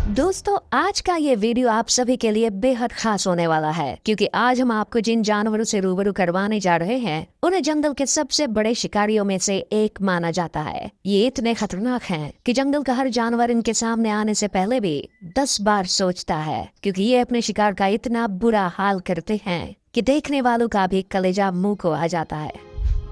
दोस्तों, आज का ये वीडियो आप सभी के लिए बेहद खास होने वाला है क्योंकि आज हम आपको जिन जानवरों से रूबरू करवाने जा रहे हैं उन्हें जंगल के सबसे बड़े शिकारियों में से एक माना जाता है। ये इतने खतरनाक हैं कि जंगल का हर जानवर इनके सामने आने से पहले भी 10 बार सोचता है, क्योंकि ये अपने शिकार का इतना बुरा हाल करते हैं कि देखने वालों का भी कलेजा मुंह को आ जाता है।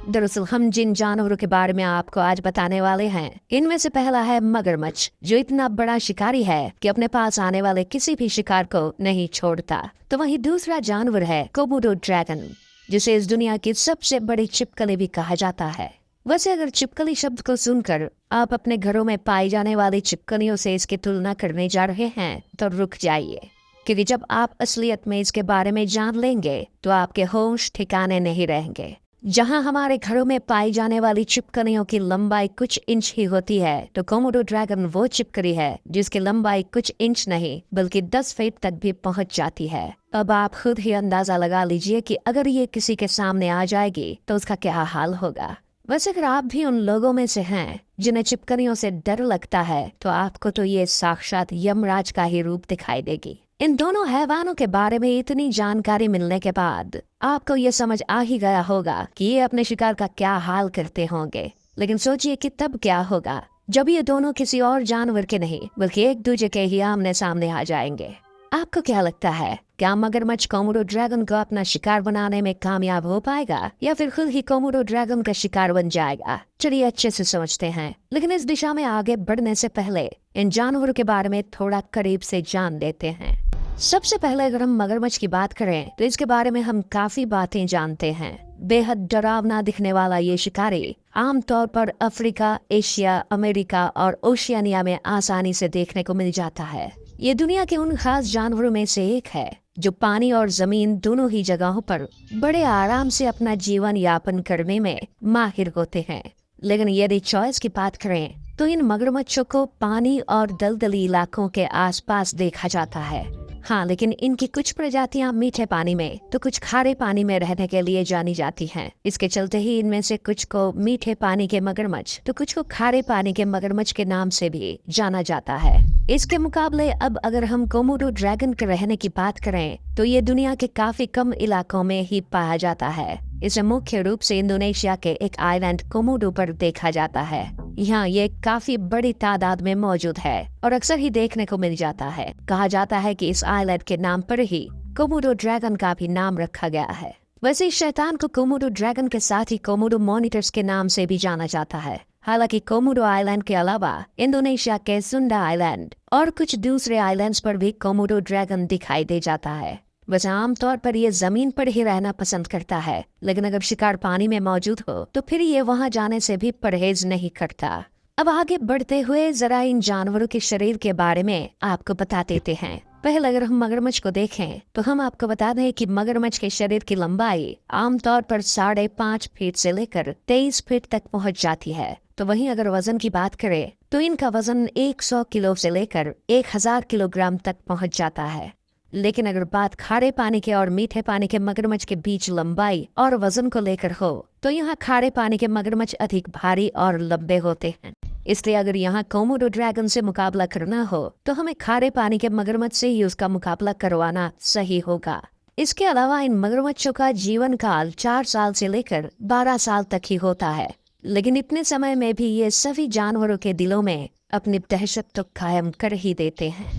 दरअसल हम जिन जानवरों के बारे में आपको आज बताने वाले हैं, इनमें से पहला है मगरमच्छ, जो इतना बड़ा शिकारी है कि अपने पास आने वाले किसी भी शिकार को नहीं छोड़ता। तो वहीं दूसरा जानवर है कोमोडो ड्रैगन, जिसे इस दुनिया की सबसे बड़ी छिपकली भी कहा जाता है। वैसे अगर छिपकली शब्द को सुनकर आप अपने घरों में पाई जाने वाली छिपकलियों से इसकी तुलना करने जा रहे हैं तो रुक जाइए, क्योंकि जब आप असलियत में इसके बारे में जान लेंगे तो आपके होश ठिकाने नहीं रहेंगे। जहां हमारे घरों में पाई जाने वाली छिपकलियों की लंबाई कुछ इंच ही होती है, तो कोमोडो ड्रैगन वो छिपकली है जिसकी लंबाई कुछ इंच नहीं बल्कि 10 फीट तक भी पहुंच जाती है। अब आप खुद ही अंदाजा लगा लीजिए कि अगर ये किसी के सामने आ जाएगी तो उसका क्या हाल होगा। वैसे अगर आप भी उन लोगों में से हैं जिन्हें छिपकलियों से डर लगता है, तो आपको तो ये साक्षात यमराज का ही रूप दिखाई देगी। इन दोनों हैवानों के बारे में इतनी जानकारी मिलने के बाद आपको ये समझ आ ही गया होगा कि ये अपने शिकार का क्या हाल करते होंगे। लेकिन सोचिए कि तब क्या होगा जब ये दोनों किसी और जानवर के नहीं बल्कि एक दूसरे के ही आमने सामने आ जाएंगे। आपको क्या लगता है, क्या मगरमच्छ कोमोडो ड्रैगन को अपना शिकार बनाने में कामयाब हो पाएगा या फिर खुद ही कोमोडो ड्रैगन का शिकार बन जाएगा? चलिए अच्छे से समझते हैं, लेकिन इस दिशा में आगे बढ़ने से पहले इन जानवरों के बारे में थोड़ा करीब से जान लेते हैं। सबसे पहले अगर हम मगरमच्छ की बात करें तो इसके बारे में हम काफी बातें जानते हैं। बेहद डरावना दिखने वाला ये शिकारी आमतौर पर अफ्रीका, एशिया, अमेरिका और ओशियानिया में आसानी से देखने को मिल जाता है। ये दुनिया के उन खास जानवरों में से एक है जो पानी और जमीन दोनों ही जगहों पर बड़े आराम से अपना जीवन यापन करने में माहिर होते हैं। लेकिन यदि चॉइस की बात करें तो इन मगरमच्छों को पानी और दलदली इलाकों के आसपास देखा जाता है। हाँ, लेकिन इनकी कुछ प्रजातियां मीठे पानी में तो कुछ खारे पानी में रहने के लिए जानी जाती हैं। इसके चलते ही इनमें से कुछ को मीठे पानी के मगरमच्छ तो कुछ को खारे पानी के मगरमच्छ के नाम से भी जाना जाता है। इसके मुकाबले अब अगर हम कोमोडो ड्रैगन के रहने की बात करें तो ये दुनिया के काफी कम इलाकों में ही पाया जाता है। इसे मुख्य रूप से इंडोनेशिया के एक आइलैंड कोमोडो पर देखा जाता है। यहाँ ये काफी बड़ी तादाद में मौजूद है और अक्सर ही देखने को मिल जाता है। कहा जाता है कि इस आइलैंड के नाम पर ही कोमोडो ड्रैगन का भी नाम रखा गया है। वैसे इस शैतान को कोमोडो ड्रैगन के साथ ही कोमोडो मॉनिटर्स के नाम से भी जाना जाता है। हालांकि कोमोडो आइलैंड के अलावा इंडोनेशिया के सुंडा आइलैंड और कुछ दूसरे आइलैंड्स पर भी कोमोडो ड्रैगन दिखाई दे जाता है। वैसे आमतौर पर ये जमीन पर ही रहना पसंद करता है, लेकिन अगर शिकार पानी में मौजूद हो तो फिर ये वहां जाने से भी परहेज नहीं करता। अब आगे बढ़ते हुए जरा इन जानवरों के शरीर के बारे में आपको बता देते हैं। पहले अगर हम मगरमच्छ को देखें तो हम आपको बता दें कि मगरमच्छ के शरीर की लंबाई आमतौर पर 5.5 फीट से लेकर 23 फीट तक पहुंच जाती है। तो वहीं अगर वजन की बात करें तो इनका वजन 100 किलो से लेकर 1000 किलोग्राम तक पहुंच जाता है। लेकिन अगर बात खारे पानी के और मीठे पानी के मगरमच्छ के बीच लंबाई और वजन को लेकर हो तो यहाँ खारे पानी के मगरमच्छ अधिक भारी और लंबे होते हैं। इसलिए अगर यहाँ कोमोडो ड्रैगन से मुकाबला करना हो तो हमें खारे पानी के मगरमच्छ से ही उसका मुकाबला करवाना सही होगा। इसके अलावा इन मगरमच्छों का जीवन काल 4 साल से लेकर 12 साल तक ही होता है, लेकिन इतने समय में भी ये सभी जानवरों के दिलों में अपनी दहशत तो कायम कर ही देते हैं।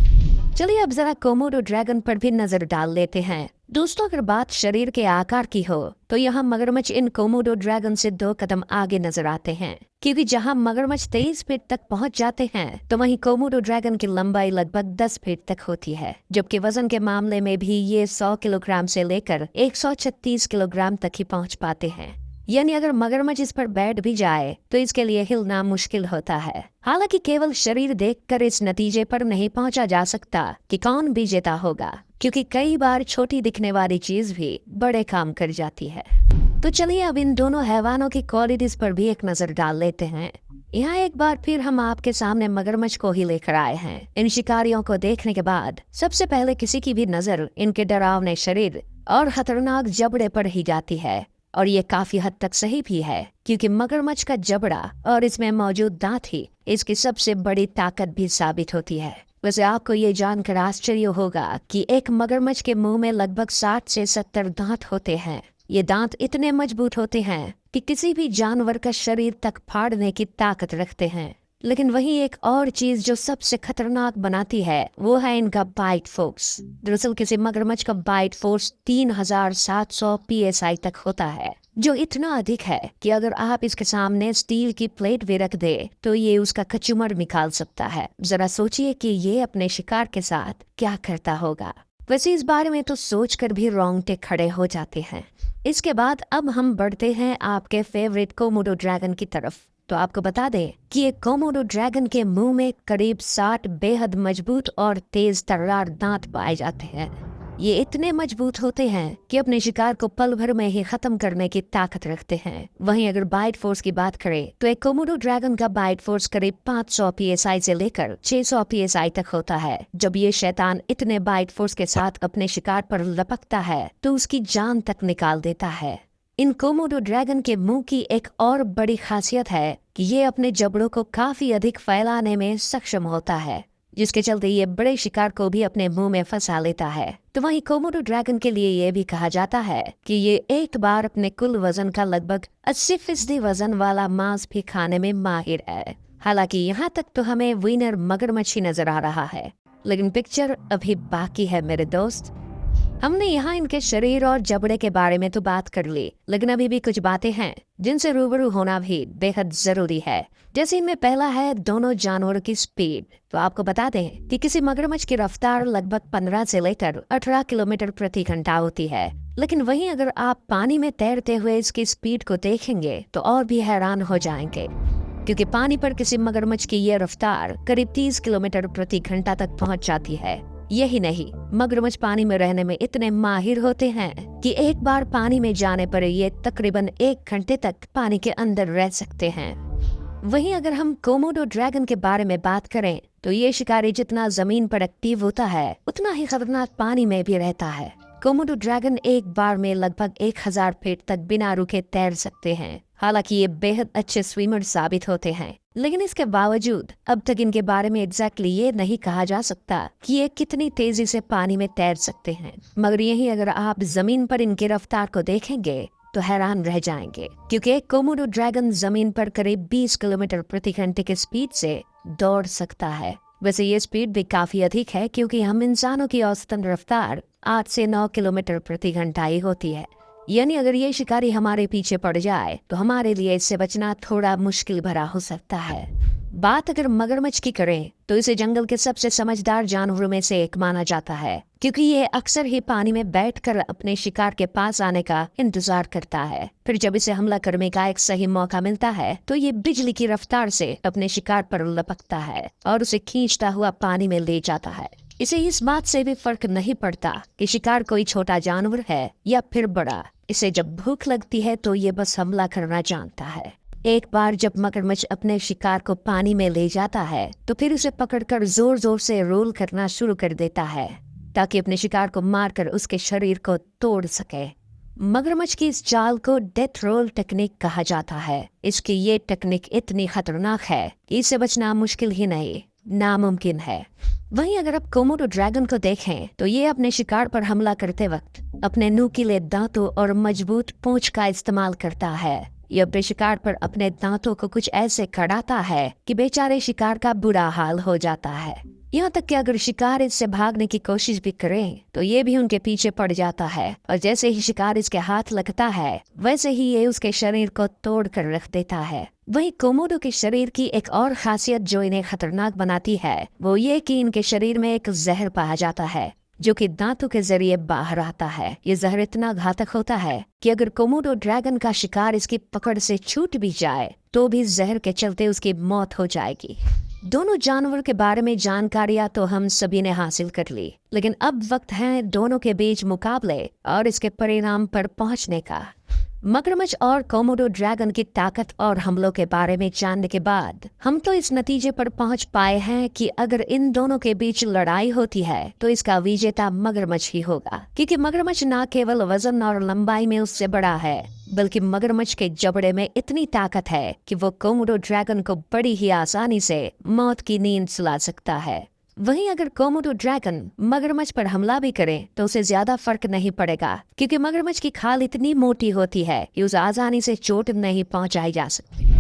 चलिए अब जरा कोमोडो ड्रैगन पर भी नजर डाल लेते हैं। दोस्तों, अगर बात शरीर के आकार की हो तो यहाँ मगरमच्छ इन कोमोडो ड्रैगन से 2 कदम आगे नजर आते हैं, क्योंकि जहाँ मगरमच्छ 23 फीट तक पहुँच जाते हैं तो वहीं कोमोडो ड्रैगन की लंबाई लगभग 10 फीट तक होती है, जबकि वजन के मामले में भी ये 100 किलोग्राम से लेकर 136 किलोग्राम तक ही पहुँच पाते हैं। यानी अगर मगरमच्छ इस पर बैठ भी जाए तो इसके लिए हिलना मुश्किल होता है। हालांकि केवल शरीर देखकर इस नतीजे पर नहीं पहुंचा जा सकता कि कौन विजेता होगा, क्योंकि कई बार छोटी दिखने वाली चीज भी बड़े काम कर जाती है। तो चलिए अब इन दोनों हैवानों की क्वालिटीज पर भी एक नजर डाल लेते हैं। यहाँ एक बार फिर हम आपके सामने मगरमच्छ को ही लेकर आए हैं। इन शिकारियों को देखने के बाद सबसे पहले किसी की भी नजर इनके डरावने शरीर और खतरनाक जबड़े पर ही जाती है, और ये काफी हद तक सही भी है, क्योंकि मगरमच्छ का जबड़ा और इसमें मौजूद दांत ही इसकी सबसे बड़ी ताकत भी साबित होती है। वैसे आपको ये जानकर आश्चर्य होगा कि एक मगरमच्छ के मुंह में लगभग 60 से 70 दांत होते हैं। ये दांत इतने मजबूत होते हैं कि किसी भी जानवर का शरीर तक फाड़ने की ताकत रखते हैं। लेकिन वहीं एक और चीज जो सबसे खतरनाक बनाती है वो है इनका बाइट फोर्स। दरअसल किसी मगरमच्छ का बाइट फोर्स 3700 PSI तक होता है, जो इतना अधिक है कि अगर आप इसके सामने स्टील की प्लेट भी रख दे तो ये उसका कचूमर निकाल सकता है। जरा सोचिए कि ये अपने शिकार के साथ क्या करता होगा। वैसे इस बारे में तो सोचकर भी रोंगटे खड़े हो जाते हैं। इसके बाद अब हम बढ़ते हैं आपके फेवरेट कोमोडो ड्रैगन की तरफ। तो आपको बता दें कि एक कोमोडो ड्रैगन के मुंह में करीब 60 बेहद मजबूत और तेज तर्रार दांत पाए जाते हैं। ये इतने मजबूत होते हैं कि अपने शिकार को पल भर में ही खत्म करने की ताकत रखते हैं। वहीं अगर बाइट फोर्स की बात करें तो एक कोमोडो ड्रैगन का बाइट फोर्स करीब 500 PSI से लेकर 600 PSI तक होता है। जब ये शैतान इतने बाइट फोर्स के साथ अपने शिकार पर लपकता है तो उसकी जान तक निकाल देता है। इन कोमोडो ड्रैगन के मुंह की एक और बड़ी खासियत है कि ये अपने जबड़ों को काफी अधिक फैलाने में सक्षम होता है, जिसके चलते ये बड़े शिकार को भी अपने मुंह में फंसा लेता है। तो वहीं कोमोडो ड्रैगन के लिए ये भी कहा जाता है कि ये एक बार अपने कुल वजन का लगभग 80% वजन वाला मांस भी खाने में माहिर है। हालांकि यहाँ तक तो हमें विनर मगरमच्छ ही नजर आ रहा है, लेकिन पिक्चर अभी बाकी है मेरे दोस्त। हमने यहाँ इनके शरीर और जबड़े के बारे में तो बात कर ली, लेकिन अभी भी कुछ बातें हैं जिनसे रूबरू होना भी बेहद जरूरी है। जैसे इनमें पहला है दोनों जानवरों की स्पीड। तो आपको बता दें कि किसी मगरमच्छ की रफ्तार लगभग 15 से लेकर 18 किलोमीटर प्रति घंटा होती है, लेकिन वहीं अगर आप पानी में तैरते हुए इसकी स्पीड को देखेंगे तो और भी हैरान हो जाएंगे, क्योंकि पानी पर किसी मगरमच्छ की ये रफ्तार करीब 30 किलोमीटर प्रति घंटा तक पहुंच जाती है। यही नहीं, मगरमच्छ पानी में रहने में इतने माहिर होते हैं कि एक बार पानी में जाने पर ये तकरीबन 1 घंटे तक पानी के अंदर रह सकते हैं। वहीं अगर हम कोमोडो ड्रैगन के बारे में बात करें तो ये शिकारी जितना जमीन पर एक्टिव होता है उतना ही खतरनाक पानी में भी रहता है। कोमोडो ड्रैगन एक बार में लगभग 1000 फीट तक बिना रुके तैर सकते हैं। हालांकि ये बेहद अच्छे स्विमर साबित होते हैं, लेकिन इसके बावजूद अब तक इनके बारे में एग्जैक्टली ये नहीं कहा जा सकता कि ये कितनी तेजी से पानी में तैर सकते हैं। मगर यही अगर आप जमीन पर इनकी रफ्तार को देखेंगे तो हैरान रह जाएंगे, क्योंकि एक कोमोडो ड्रैगन जमीन पर करीब 20 किलोमीटर प्रति घंटे की स्पीड से दौड़ सकता है। वैसे ये स्पीड भी काफी अधिक है, क्योंकि हम इंसानों की औसतन रफ्तार 8 से 9 किलोमीटर प्रति घंटा ही होती है। यानी अगर ये शिकारी हमारे पीछे पड़ जाए तो हमारे लिए इससे बचना थोड़ा मुश्किल भरा हो सकता है। बात अगर मगरमच्छ की करें तो इसे जंगल के सबसे समझदार जानवरों में से एक माना जाता है, क्योंकि ये अक्सर ही पानी में बैठकर अपने शिकार के पास आने का इंतजार करता है। फिर जब इसे हमला करने का एक सही मौका मिलता है तो ये बिजली की रफ्तार से अपने शिकार पर लपकता है और उसे खींचता हुआ पानी में ले जाता है। इसे इस बात से भी फर्क नहीं पड़ता कि शिकार कोई छोटा जानवर है या फिर बड़ा। इसे जब भूख लगती है तो ये बस हमला करना जानता है। एक बार जब मगरमच्छ अपने शिकार को पानी में ले जाता है तो फिर उसे पकड़कर जोर जोर से रोल करना शुरू कर देता है, ताकि अपने शिकार को मारकर उसके शरीर को तोड़ सके। मगरमच्छ की इस चाल को डेथ रोल टेक्निक कहा जाता है। इसकी ये टेक्निक इतनी खतरनाक है कि इससे बचना मुश्किल ही नहीं, नामुमकिन है। वहीं अगर आप कोमोडो ड्रैगन को देखें तो ये अपने शिकार पर हमला करते वक्त अपने नुकीले दांतों और मजबूत पूंछ का इस्तेमाल करता है। ये अपने शिकार पर अपने दांतों को कुछ ऐसे कड़ाता है कि बेचारे शिकार का बुरा हाल हो जाता है। यहाँ तक कि अगर शिकार इससे भागने की कोशिश भी करे तो ये भी उनके पीछे पड़ जाता है, और जैसे ही शिकार इसके हाथ लगता है वैसे ही ये उसके शरीर को तोड़ कर रख देता है। वहीं कोमोडो के शरीर की एक और खासियत जो इन्हें खतरनाक बनाती है वो ये कि इनके शरीर में एक जहर पाया जाता है जो कि दांतों के जरिए बाहर आता है। ये जहर इतना घातक होता है कि अगर कोमोडो ड्रैगन का शिकार इसकी पकड़ से छूट भी जाए तो भी जहर के चलते उसकी मौत हो जाएगी। दोनों जानवर के बारे में जानकारियां तो हम सभी ने हासिल कर ली, लेकिन अब वक्त है दोनों के बीच मुकाबले और इसके परिणाम पर पहुंचने का। मगरमच्छ और कोमोडो ड्रैगन की ताकत और हमलों के बारे में जानने के बाद हम तो इस नतीजे पर पहुंच पाए हैं कि अगर इन दोनों के बीच लड़ाई होती है तो इसका विजेता मगरमच्छ ही होगा, क्योंकि मगरमच्छ न केवल वजन और लंबाई में उससे बड़ा है बल्कि मगरमच्छ के जबड़े में इतनी ताकत है कि वो कोमोडो ड्रैगन को बड़ी ही आसानी से मौत की नींद सुला सकता है। वहीं अगर कोमोडो ड्रैगन मगरमच्छ पर हमला भी करे तो उसे ज्यादा फर्क नहीं पड़ेगा, क्योंकि मगरमच्छ की खाल इतनी मोटी होती है कि उसे आसानी से चोट नहीं पहुंचाई जा सकती।